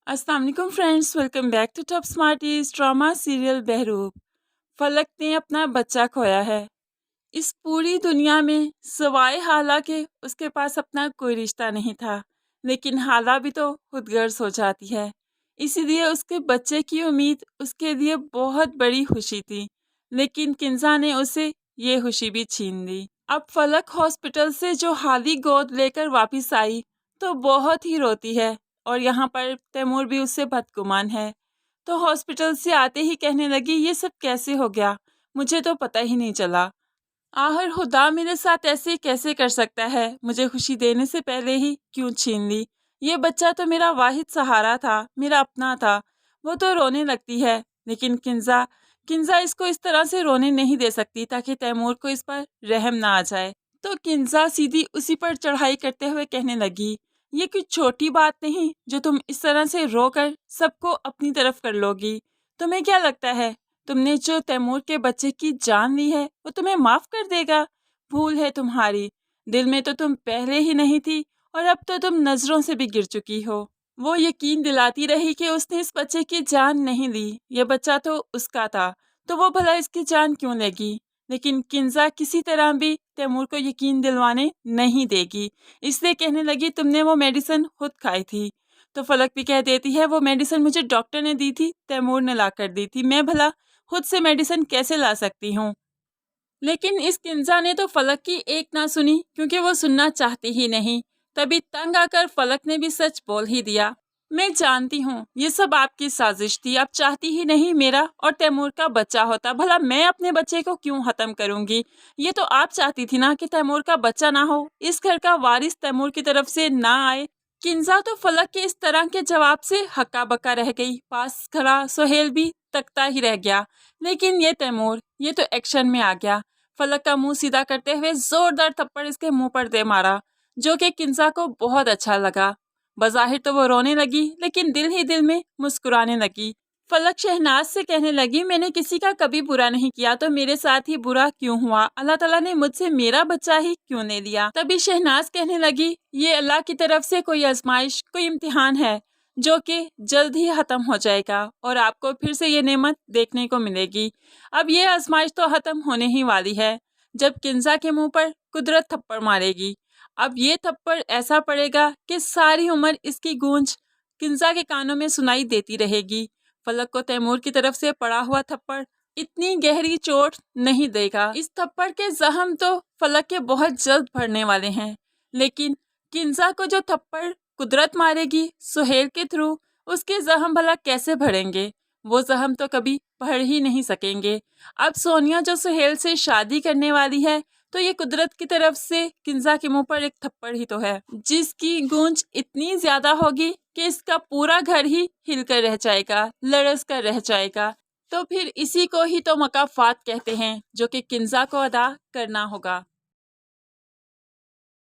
अस्सलाम वालेकुम friends, welcome back to top smarties drama serial Behroop. Falak ने अपना बच्चा खोया है। इस पूरी दुनिया में सवाए हाला के उसके पास अपना कोई रिश्ता नहीं था, लेकिन हाला भी तो खुदगर्ज हो जाती है। इसीलिए उसके बच्चे की उम्मीद उसके लिए बहुत बड़ी खुशी थी, लेकिन किंजा ने उसे ये खुशी भी छीन ली। अब फलक हॉस्पिटल से जो हाली गोद लेकर वापस आई तो बहुत ही रोती है, और यहाँ पर तैमूर भी उससे बदगुमान है। तो हॉस्पिटल से आते ही कहने लगी, ये सब कैसे हो गया, मुझे तो पता ही नहीं चला। आखिर खुदा मेरे साथ ऐसे कैसे कर सकता है, मुझे खुशी देने से पहले ही क्यों छीन ली। ये बच्चा तो मेरा वाहिद सहारा था, मेरा अपना था। वो तो रोने लगती है, लेकिन किंजा किंजा इसको इस तरह से रोने नहीं दे सकती ताकि तैमूर को इस पर रहम ना आ जाए। तो किंजा सीधी उसी पर चढ़ाई करते हुए कहने लगी, ये कोई छोटी बात नहीं जो तुम इस तरह से रो कर सबको अपनी तरफ कर लोगी। तुम्हें क्या लगता है, तुमने जो तैमूर के बच्चे की जान ली है वो तुम्हें माफ कर देगा? भूल है तुम्हारी, दिल में तो तुम पहले ही नहीं थी, और अब तो तुम नजरों से भी गिर चुकी हो। वो यकीन दिलाती रही कि उसने इस बच्चे की जान नहीं ली, ये बच्चा तो उसका था, तो वो भला इसकी जान क्यों लेगी। लेकिन किंजा किसी तरह भी तैमूर को यकीन दिलवाने नहीं देगी, इसलिए कहने लगी, तुमने वो मेडिसिन खुद खाई थी। तो फलक भी कह देती है, वो मेडिसिन मुझे डॉक्टर ने दी थी, तैमूर ने ला कर दी थी, मैं भला खुद से मेडिसिन कैसे ला सकती हूँ। लेकिन इस किंजा ने तो फलक की एक ना सुनी, क्योंकि वो सुनना चाहती ही नहीं। तभी तंग आकर फलक ने भी सच बोल ही दिया, मैं जानती हूँ ये सब आपकी साजिश थी, आप चाहती ही नहीं मेरा और तैमूर का बच्चा होता, भला मैं अपने बच्चे को क्यों खत्म करूंगी। ये तो आप चाहती थी ना कि तैमूर का बच्चा ना हो, इस घर का वारिस तैमूर की तरफ से ना आए। किंजा तो फलक के इस तरह के जवाब से हक्का बक्का रह गई। पास खड़ा सुहेल भी तकता ही रह गया, लेकिन ये तैमूर ये तो एक्शन में आ गया। फलक का मुंह सीधा करते हुए जोरदार थप्पड़ इसके मुंह पर दे मारा, जो कि किंजा को बहुत अच्छा लगा। बज़ाहिर तो वो रोने लगी, लेकिन दिल ही दिल में मुस्कुराने लगी। फलक शहनाज से कहने लगी, मैंने किसी का कभी बुरा नहीं किया, तो मेरे साथ ही बुरा क्यों हुआ? अल्लाह ताला ने मुझसे मेरा बच्चा ही क्यों नहीं लिया? तभी शहनाज कहने लगी, ये अल्लाह की तरफ से कोई आजमाइश, कोई इम्तिहान है, जो कि जल्द ही खत्म हो जाएगा और आपको फिर से ये नेमत देखने को मिलेगी। अब ये आजमाइश तो खत्म होने ही वाली है, जब किंजा के मुंह पर कुदरत थप्पड़ मारेगी। अब ये थप्पड़ ऐसा पड़ेगा कि सारी उम्र इसकी गूंज किंजा के कानों में सुनाई देती रहेगी। फलक को तैमूर की तरफ से पड़ा हुआ थप्पड़ इतनी गहरी चोट नहीं देगा। इस थप्पड़ के जख्म तो फलक के बहुत जल्द भरने वाले हैं, लेकिन किंजा को जो थप्पड़ कुदरत मारेगी सुहेल के थ्रू, उसके जख्म भला कैसे भरेंगे? वो जख्म तो कभी भर ही नहीं सकेंगे। अब सोनिया जो सुहेल से शादी करने वाली है, तो ये कुदरत की तरफ से किंजा के मुंह पर एक थप्पड़ ही तो है, जिसकी गूंज इतनी ज्यादा होगी कि इसका पूरा घर ही हिलकर रह जाएगा, लरस कर रह जाएगा। तो फिर इसी को ही तो मकाफात कहते हैं, जो कि किंजा को अदा करना होगा।